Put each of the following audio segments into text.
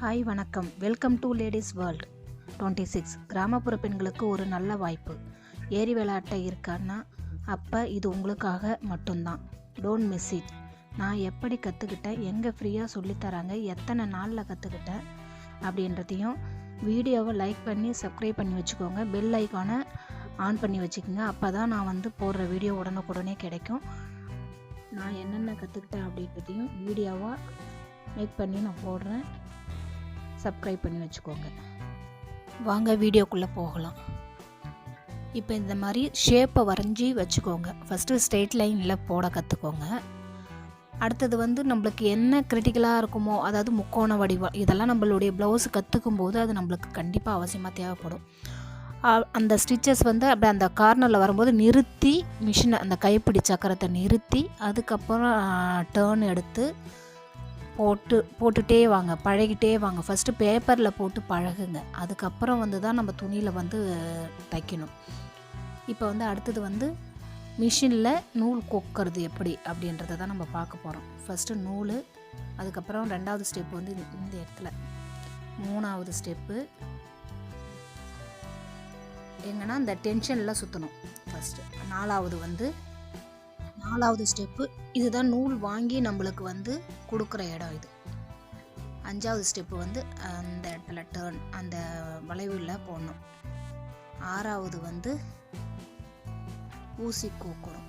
Hi வணக்கம். Welcome to ladies world 26. கிராமப்புற பெண்களுக்கு ஒரு நல்ல வாய்ப்பு. ஏரி விளையாட்ட இருக்கான்னா அப்போ இது உங்களுக்காக மட்டும்தான். Don't miss it. நான் எப்படி கற்றுக்கிட்டேன், எங்கே ஃப்ரீயாக சொல்லித்தராங்க, எத்தனை நாளில் கற்றுக்கிட்டேன் அப்படின்றதையும் வீடியோவை லைக் பண்ணி சப்ஸ்கிரைப் பண்ணி வச்சுக்கோங்க. பெல் ஐக்கானை ஆன் பண்ணி வச்சுக்கோங்க. அப்போ தான் நான் போடுற வீடியோ உடனுக்குடனே கிடைக்கும். நான் என்னென்ன கற்றுக்கிட்டேன் அப்படின்றதையும் வீடியோவாக மேக் பண்ணி நான் போடுறேன். சப்ஸ்கிரைப் பண்ணி வச்சுக்கோங்க. வாங்க வீடியோக்குள்ளே போகலாம். இப்போ இந்த மாதிரி ஷேப்பை வரைஞ்சி வச்சுக்கோங்க. ஃபஸ்ட்டு ஸ்ட்ரெயிட் லைனில் போட கற்றுக்கோங்க. அடுத்தது நம்மளுக்கு என்ன கிரிட்டிக்கலாக இருக்குமோ, அதாவது முக்கோண வடிவம், இதெல்லாம் நம்மளுடைய ப்ளவுஸ் கற்றுக்கும் போது அது நம்மளுக்கு கண்டிப்பாக அவசியமாக தேவைப்படும். அந்த ஸ்டிச்சஸ் அப்படியே அந்த கார்னரில் வரும்போது நிறுத்தி மிஷினை, அந்த கைப்பிடி சக்கரத்தை நிறுத்தி அதுக்கப்புறம் டேர்ன் எடுத்து போட்டுகிட்டே வாங்க, பழகிட்டே வாங்க. ஃபஸ்ட்டு பேப்பரில் போட்டு பழகுங்க. அதுக்கப்புறம் தான் நம்ம துணியில் தைக்கணும். இப்போ அடுத்தது மிஷினில் நூல் கொக்கிறது எப்படி அப்படின்றத தான் நம்ம பார்க்க போகிறோம். ஃபஸ்ட்டு நூல், அதுக்கப்புறம் ரெண்டாவது ஸ்டெப்பு இந்த இடத்துல, மூணாவது ஸ்டெப்பு எங்கன்னா இந்த டென்ஷனில் சுற்றணும். ஃபஸ்ட்டு நாலாவது ஸ்டெப்பு இதுதான் நூல் வாங்கி நம்மளுக்கு கொடுக்குற இடம் இது. அஞ்சாவது ஸ்டெப்பு அந்த இடத்துல டேர்ன், அந்த வளைவில் போடணும். ஆறாவது ஊசி கோக்கணும்.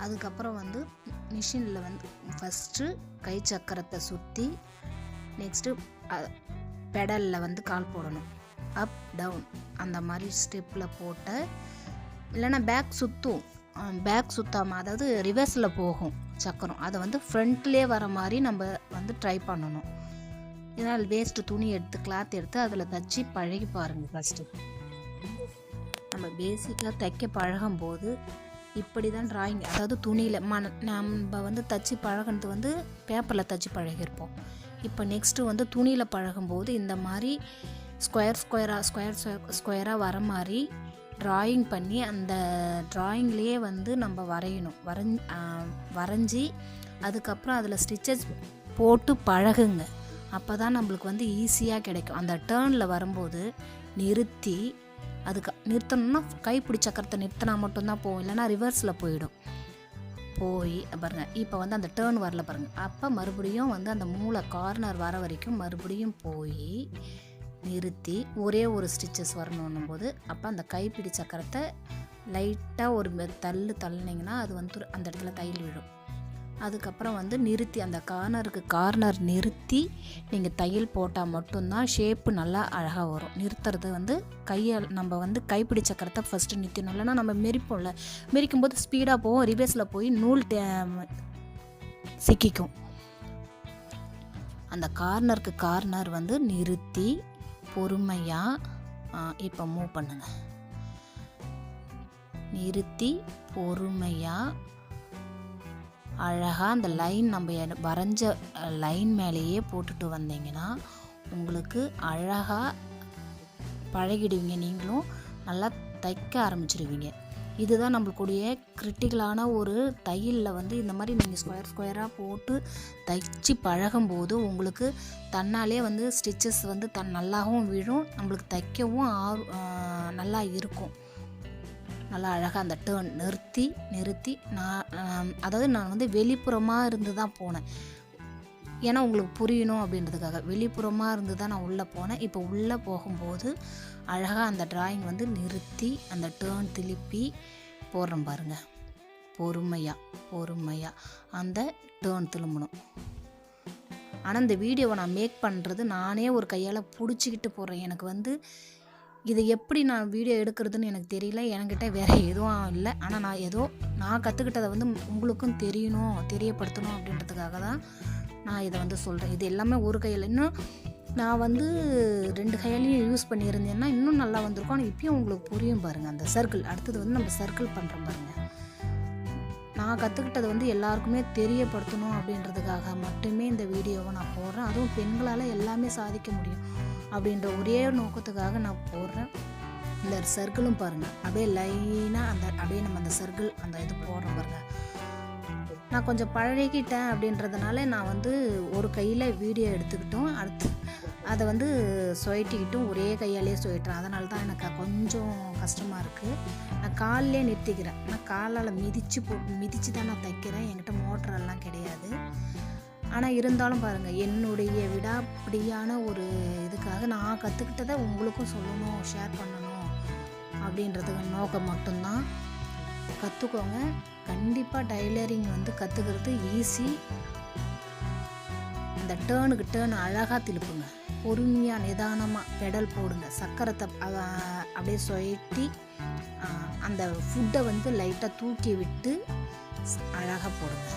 அதுக்கப்புறம் மிஷினில் ஃபஸ்ட்டு கை சக்கரத்தை சுற்றி நெக்ஸ்ட்டு பெடலில் கால் போடணும். அப் டவுன் அந்த மாதிரி ஸ்டெப்பில் போட்ட, இல்லைன்னா பேக் சுத்தாமல், அதாவது ரிவர்ஸில் போகும் சக்கரம். அதை ஃப்ரண்ட்லேயே வர மாதிரி நம்ம ட்ரை பண்ணணும். இதனால் வேஸ்ட்டு துணி எடுத்து, கிளாத் எடுத்து அதில் தைச்சி பழகி பாருங்கள். ஃபஸ்ட்டு நம்ம பேசிக்காக தைக்க பழகும்போது இப்படி தான் ட்ராயிங், அதாவது துணியில் நம்ம தைச்சி பழகினது பேப்பரில் தைச்சி பழகியிருப்போம். இப்போ நெக்ஸ்ட்டு துணியில் பழகும்போது இந்த மாதிரி ஸ்கொயராக வர மாதிரி ட்ராயிங் பண்ணி அந்த ட்ராயிங்லேயே நம்ம வரையணும். வரைஞ்சி அதுக்கப்புறம் அதில் ஸ்டிச்சஸ் போட்டு பழகுங்க. அப்போ தான் நம்மளுக்கு ஈஸியாக கிடைக்கும். அந்த டேர்னில் வரும்போது நிறுத்தி, நிறுத்தணும்னா கைப்பிடி சக்கரத்தை நிறுத்தினா மட்டும்தான் போகும், இல்லைனா ரிவர்ஸில் போயிடும். பாருங்கள், இப்போ அந்த டேர்ன் வரல பாருங்கள். அப்போ மறுபடியும் அந்த மூளை கார்னர் வர வரைக்கும் மறுபடியும் போய் நிறுத்தி ஒரே ஒரு ஸ்டிச்சஸ் வரணும் போது, அப்போ அந்த கைப்பிடி சக்கரத்தை லைட்டாக ஒரு தள்ளினீங்கன்னா அது அந்த இடத்துல தையல் விழும். அதுக்கப்புறம் நிறுத்தி, அந்த கார்னர் நிறுத்தி நீங்கள் தையல் போட்டால் மட்டும்தான் ஷேப்பு நல்லா அழகாக வரும். நிறுத்துறது கையால் நம்ம கைப்பிடி சக்கரத்தை ஃபஸ்ட்டு நிறுத்தணும். இல்லைன்னா நம்ம மெரிப்போம்ல, மெரிக்கும்போது ஸ்பீடாக போகும், ரிவர்ஸில் போய் நூல் சிக்கிக்கும். அந்த கார்னர் நிறுத்தி பொறுமையாக இப்போ மூவ் பண்ணுங்க. நிறுத்தி பொறுமையாக அழகாக அந்த லைன், நம்ம வரைஞ்ச லைன் மேலேயே போட்டுட்டு வந்தீங்கன்னா உங்களுக்கு அழகாக பழகிடுவீங்க. நீங்களும் நல்லா தைக்க ஆரம்பிச்சிடுவீங்க. இதுதான் நம்மளுக்குடைய கிரிட்டிக்கலான ஒரு தையலில் இந்த மாதிரி நீங்கள் ஸ்கொயராக போட்டு தைச்சி பழகும்போது உங்களுக்கு தன்னாலே ஸ்டிச்சஸ் நல்லாவும் விழும், நம்மளுக்கு தைக்கவும் நல்லா இருக்கும். நல்லா அழகாக அந்த டேர்ன் நிறுத்தி நான் வெளிப்புறமாக இருந்து தான் போனேன். ஏன்னா உங்களுக்கு புரியணும் அப்படின்றதுக்காக வெளிப்புறமாக இருந்து தான் நான் உள்ளே போனேன். இப்போ உள்ளே போகும்போது அழகாக அந்த ட்ராயிங் நிறுத்தி அந்த டேர்ன் திருப்பி போடுறேன் பாருங்கள். பொறுமையாக அந்த டேர்ன் திரும்பணும். ஆனால் இந்த வீடியோவை நான் மேக் பண்ணுறது நானே ஒரு கையால் பிடிச்சிக்கிட்டு போடுறேன். எனக்கு இதை எப்படி நான் வீடியோ எடுக்கிறதுன்னு எனக்கு தெரியல. என்கிட்ட வேறு எதுவும் இல்லை. ஆனால் நான் கற்றுக்கிட்டதை உங்களுக்கும் தெரியப்படுத்தணும் அப்படின்றதுக்காக தான் நான் இதை சொல்கிறேன். இது எல்லாமே ஒரு கையில். இன்னும் நான் 2 கையாலையும் யூஸ் பண்ணியிருந்தேன்னா இன்னும் நல்லா வந்திருக்கும். ஆனால் இப்பயும் உங்களுக்கு புரியும் பாருங்கள். அந்த சர்க்கிள், அடுத்தது நம்ம சர்க்கிள் பண்ணுறோம் பாருங்கள். நான் கற்றுக்கிட்டது எல்லாருக்குமே தெரியப்படுத்தணும் அப்படின்றதுக்காக மட்டுமே இந்த வீடியோவை நான் போடுறேன். அதுவும் பெண்களால் எல்லாமே சாதிக்க முடியும் அப்படின்ற ஒரே நோக்கத்துக்காக நான் போடுறேன். இந்த சர்க்கிளும் பாருங்கள், அப்படியே லைனாக அப்படியே நம்ம அந்த சர்க்கிள் இது போடுறோம் பாருங்கள். நான் கொஞ்சம் பழகிட்டேன் அப்படின்றதுனால நான் வந்து ஒரு கையில் வீடியோ எடுத்துக்கிட்டும் அடுத்து அதை வந்து சுழட்டிக்கிட்டும் ஒரே கையாலே சுழட்டுறேன். அதனால தான் எனக்கு கொஞ்சம் கஷ்டமாக இருக்குது. நான் காலிலே நிறுத்திக்கிறேன். நான் காலால் மிதித்து தான் நான் தைக்கிறேன். என்கிட்ட மோட்டரெல்லாம் கிடையாது. ஆனால் இருந்தாலும் பாருங்கள், என்னுடைய விடாப்பிடியான ஒரு இதுக்காக நான் கற்றுக்கிட்டதை உங்களுக்கும் சொல்லணும், ஷேர் பண்ணணும் அப்படின்றதுக்கு நோக்கம் மட்டும்தான். கற்றுக்கோங்க. கண்டிப்பாக டைலரிங் வந்து கற்றுக்கிறது ஈஸி. அந்த டேர்னுக்கு டேர்ன் அழகாக திருப்புங்க. பொறுமையாக நிதானமாக பெடல் போடுங்க. சக்கரத்தை அப்படியே சுழட்டி அந்த ஃபுட்டை வந்து லைட்டாக தூக்கி விட்டு அழகாக போடுங்க.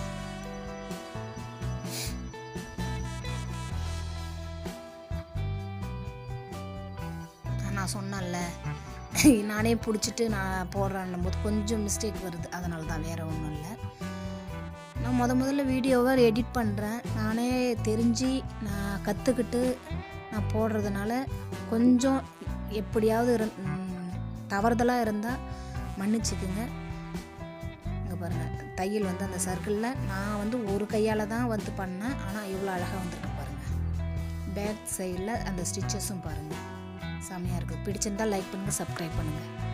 நான் சொன்னேன்ல, நானே பிடிச்சிட்டு நான் போடுறேன்னும் போது கொஞ்சம் மிஸ்டேக் வருது. அதனால தான், வேறு ஒன்றும் இல்லை. நான் முதல்ல வீடியோவை எடிட் பண்ணுறேன். நானே தெரிஞ்சு நான் கற்றுக்கிட்டு நான் போடுறதுனால கொஞ்சம் எப்படியாவது தவறுதலாக இருந்தால் மன்னிச்சுக்குங்க. இங்கே பாருங்கள், தையல் வந்து அந்த சர்க்கிளில் நான் வந்து ஒரு கையால் தான் வந்து பண்ணேன். ஆனால் இவ்வளோ அழகாக வந்துருக்கு பாருங்கள். பேக் சைடில் அந்த ஸ்டிச்சஸும் பாருங்கள், செமையாக இருக்குது. பிடிச்சிருந்தால் லைக் பண்ணுங்கள், சப்ஸ்கிரைப் பண்ணுங்கள்.